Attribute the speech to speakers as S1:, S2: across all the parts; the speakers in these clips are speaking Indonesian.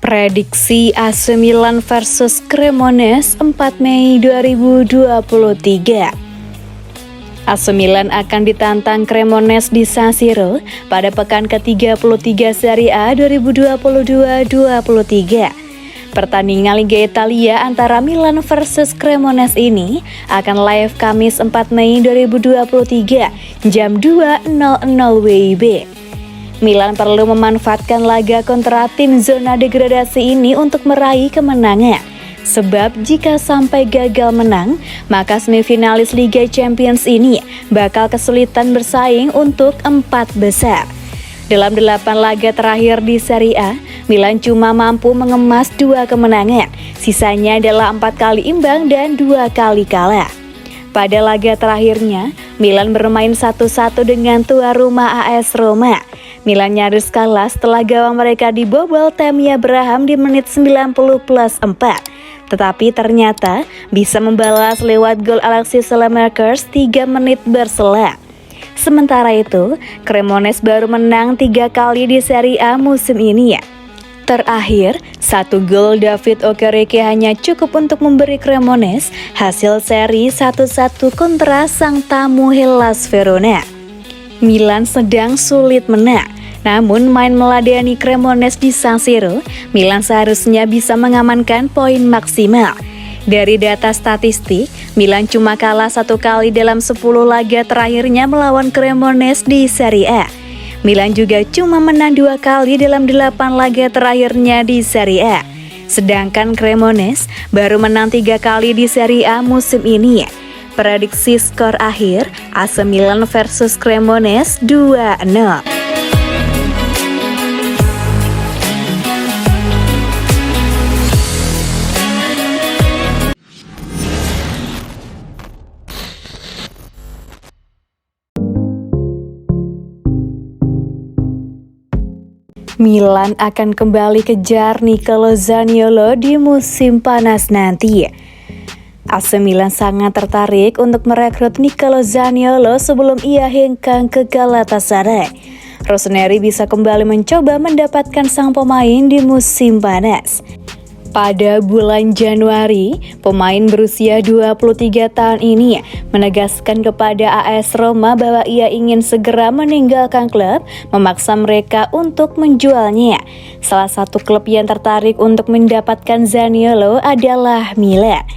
S1: Prediksi AC Milan versus Cremonese 4 Mei 2023. AC Milan akan ditantang Cremonese di San Siro pada pekan ke-33 Serie A 2022-23. Pertandingan Liga Italia antara Milan versus Cremonese ini akan live Kamis 4 Mei 2023 jam 2.00 WIB. Milan perlu memanfaatkan laga kontra tim zona degradasi ini untuk meraih kemenangan. Sebab jika sampai gagal menang, maka semifinalis Liga Champions ini bakal kesulitan bersaing untuk 4 besar. Dalam 8 laga terakhir di Serie A, Milan cuma mampu mengemas 2 kemenangan. Sisanya adalah 4 kali imbang dan 2 kali kalah. Pada laga terakhirnya, Milan bermain 1-1 dengan tuan rumah AS Roma. Milan nyaris kalah setelah gawang mereka dibobol Tammy Abraham di menit 90+4. Tetapi ternyata bisa membalas lewat gol Alexis Saelemaekers 3 menit berselang. Sementara itu, Cremonese baru menang 3 kali di Serie A musim ini. Terakhir, 1 gol David Okereke hanya cukup untuk memberi Cremonese hasil seri 1-1 kontra sang tamu Hellas Verona. Milan sedang sulit menang, namun main meladeni Cremonese di San Siro, Milan seharusnya bisa mengamankan poin maksimal. Dari data statistik, Milan cuma kalah 1 kali dalam 10 laga terakhirnya melawan Cremonese di Serie A. Milan juga cuma menang 2 kali dalam 8 laga terakhirnya di Serie A. Sedangkan Cremonese baru menang 3 kali di Serie A musim ini. Prediksi skor akhir AC Milan versus Cremonese 2-0. Milan akan kembali kejar Nicolo Zaniolo di musim panas nanti. AC Milan sangat tertarik untuk merekrut Nicolo Zaniolo sebelum ia hengkang ke Galatasaray. Rossoneri bisa kembali mencoba mendapatkan sang pemain di musim panas. Pada bulan Januari, pemain berusia 23 tahun ini menegaskan kepada AS Roma bahwa ia ingin segera meninggalkan klub, memaksa mereka untuk menjualnya. Salah satu klub yang tertarik untuk mendapatkan Zaniolo adalah Milan.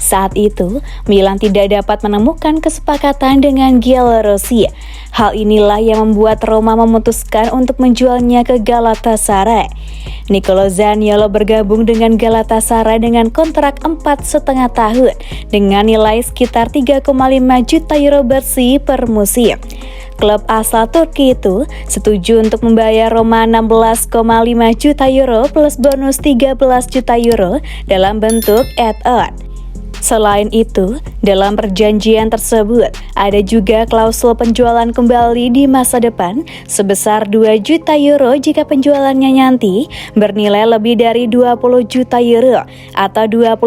S1: Saat itu, Milan tidak dapat menemukan kesepakatan dengan Giallorossi. Hal inilah yang membuat Roma memutuskan untuk menjualnya ke Galatasaray. Nicolo Zaniolo bergabung dengan Galatasaray dengan kontrak 4,5 tahun dengan nilai sekitar 3,5 juta euro bersih per musim. Klub asal Turki itu setuju untuk membayar Roma 16,5 juta euro plus bonus 13 juta euro dalam bentuk add-on. Selain itu, dalam perjanjian tersebut, ada juga klausul penjualan kembali di masa depan sebesar 2 juta euro jika penjualannya nanti bernilai lebih dari 20 juta euro atau 20%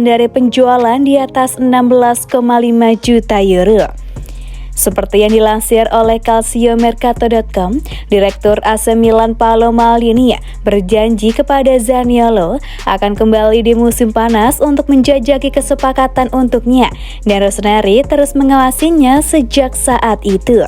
S1: dari penjualan di atas 16,5 juta euro. Seperti yang dilansir oleh calciomercato.com, Direktur AC Milan Paolo Maldini berjanji kepada Zaniolo akan kembali di musim panas untuk menjajaki kesepakatan untuknya, dan Rossoneri terus mengawasinya sejak saat itu.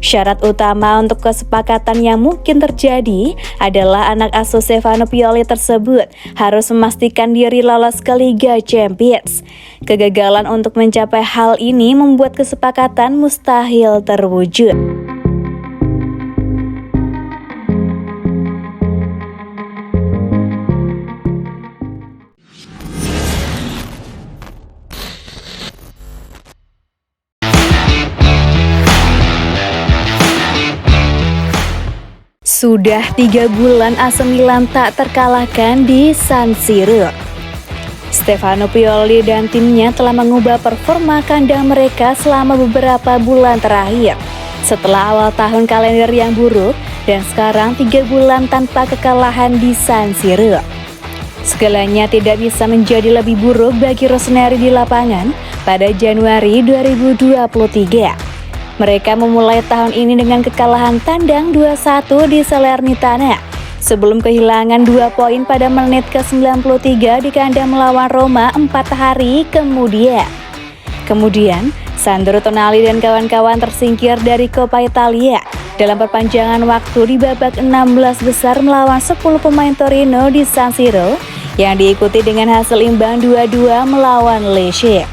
S1: Syarat utama untuk kesepakatan yang mungkin terjadi adalah anak asuh Stefano Pioli tersebut harus memastikan diri lolos ke Liga Champions. Kegagalan untuk mencapai hal ini membuat kesepakatan mustahil terwujud. Sudah 3 bulan AC Milan tak terkalahkan di San Siro. Stefano Pioli dan timnya telah mengubah performa kandang mereka selama beberapa bulan terakhir. Setelah awal tahun kalender yang buruk dan sekarang 3 bulan tanpa kekalahan di San Siro. Segalanya tidak bisa menjadi lebih buruk bagi Rossoneri di lapangan pada Januari 2023. Mereka memulai tahun ini dengan kekalahan tandang 2-1 di Salernitana. sebelum kehilangan 2 poin pada menit ke-93 di kandang melawan Roma 4 hari kemudian. Kemudian, Sandro Tonali dan kawan-kawan tersingkir dari Coppa Italia dalam perpanjangan waktu di babak 16 besar melawan 10 pemain Torino di San Siro yang diikuti dengan hasil imbang 2-2 melawan Lecce.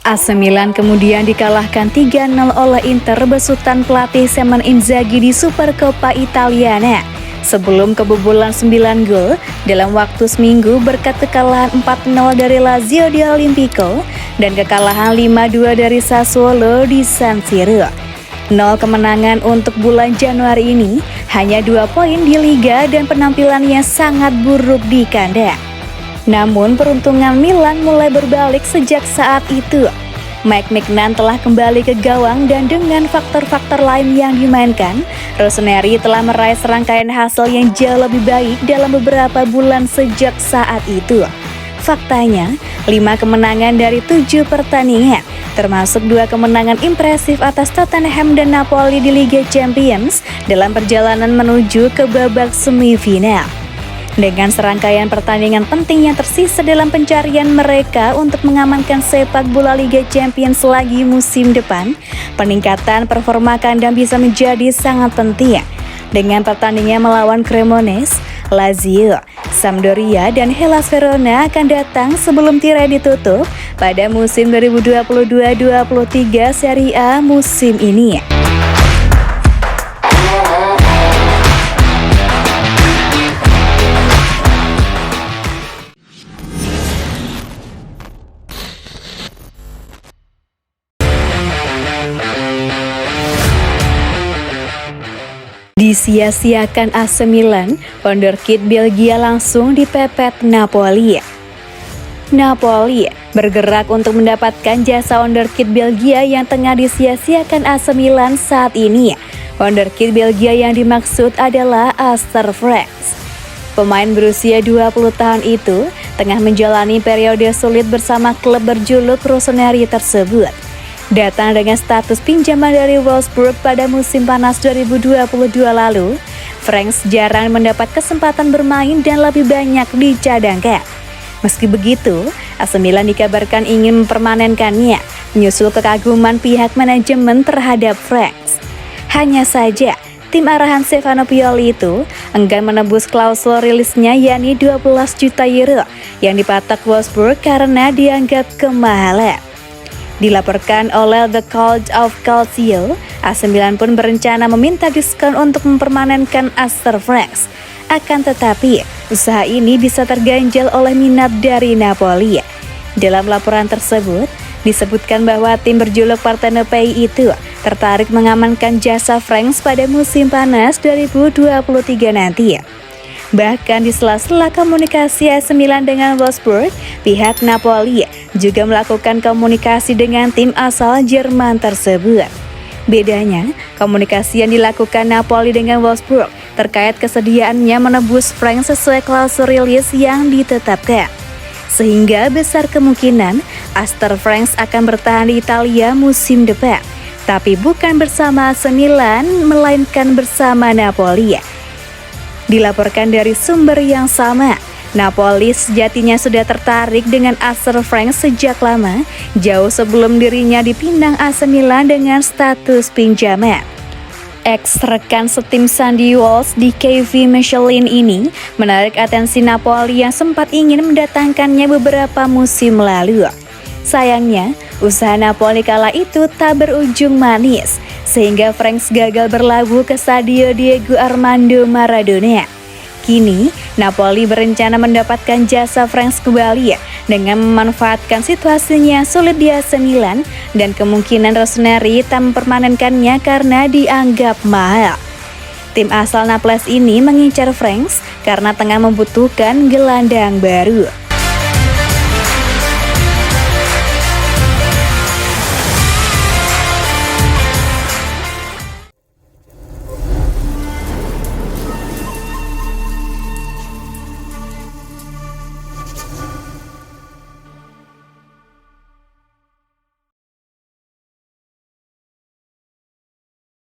S1: AC Milan kemudian dikalahkan 3-0 oleh Inter besutan pelatih Simone Inzaghi di Supercoppa Italiana sebelum kebobolan 9 gol dalam waktu seminggu berkat kekalahan 4-0 dari Lazio di Olimpico dan kekalahan 5-2 dari Sassuolo di San Siro. 0 kemenangan untuk bulan Januari ini, hanya 2 poin di Liga dan penampilannya sangat buruk di kandang. Namun peruntungan Milan mulai berbalik sejak saat itu. Mike Maignan telah kembali ke gawang dan dengan faktor-faktor lain yang dimainkan, Rossoneri telah meraih serangkaian hasil yang jauh lebih baik dalam beberapa bulan sejak saat itu. Faktanya, 5 kemenangan dari 7 pertandingan, termasuk 2 kemenangan impresif atas Tottenham dan Napoli di Liga Champions dalam perjalanan menuju ke babak semifinal. Dengan serangkaian pertandingan penting yang tersisa dalam pencarian mereka untuk mengamankan sepak bola Liga Champions lagi musim depan, peningkatan performa kandang bisa menjadi sangat penting. Dengan pertandingan melawan Cremonese, Lazio, Sampdoria, dan Hellas Verona akan datang sebelum tirai ditutup pada musim 2022-23 Serie A musim ini. Disia-siakan AC Milan, wonderkid Belgia langsung dipepet Napoli. Napoli bergerak untuk mendapatkan jasa wonderkid Belgia yang tengah disia-siakan AC Milan saat ini. Wonderkid Belgia yang dimaksud adalah Aster Franks. Pemain berusia 20 tahun itu tengah menjalani periode sulit bersama klub berjuluk Rossoneri tersebut. Datang dengan status pinjaman dari Wolfsburg pada musim panas 2022 lalu, Franks jarang mendapat kesempatan bermain dan lebih banyak dicadangkan. Meski begitu, AC Milan dikabarkan ingin mempermanenkannya, menyusul kekaguman pihak manajemen terhadap Franks. Hanya saja, tim arahan Stefano Pioli itu enggan menebus klausul rilisnya yakni 12 juta euro yang dipatok Wolfsburg karena dianggap kemahalan. Dilaporkan oleh The Court of Calcio, AC Milan pun berencana meminta diskon untuk mempermanenkan Aster Franks. Akan tetapi, usaha ini bisa terganjal oleh minat dari Napoli. Dalam laporan tersebut, disebutkan bahwa tim berjuluk Partenopei itu tertarik mengamankan jasa Franks pada musim panas 2023 nanti. Bahkan di sela-sela komunikasi AC Milan dengan Wolfsburg, pihak Napoli juga melakukan komunikasi dengan tim asal Jerman tersebut. Bedanya, komunikasi yang dilakukan Napoli dengan Wolfsburg terkait kesediaannya menebus Franks sesuai klausul rilis yang ditetapkan. Sehingga besar kemungkinan Aster Franks akan bertahan di Italia musim depan, tapi bukan bersama AC Milan, melainkan bersama Napoli. Dilaporkan dari sumber yang sama, Napoli sejatinya sudah tertarik dengan Aster Franks sejak lama, jauh sebelum dirinya dipindang AC Milan dengan status pinjaman. Ex-rekan setim Sandy Walsh di KV Michelin ini menarik atensi Napoli yang sempat ingin mendatangkannya beberapa musim lalu. Sayangnya, usaha Napoli kala itu tak berujung manis, sehingga Franks gagal berlabuh ke Stadio Diego Armando Maradona. Kini, Napoli berencana mendapatkan jasa Franks kembali dengan memanfaatkan situasinya sulit di AC Milan dan kemungkinan Rossoneri tak mempermanenkannya karena dianggap mahal. Tim asal Naples ini mengincar Franks karena tengah membutuhkan gelandang baru.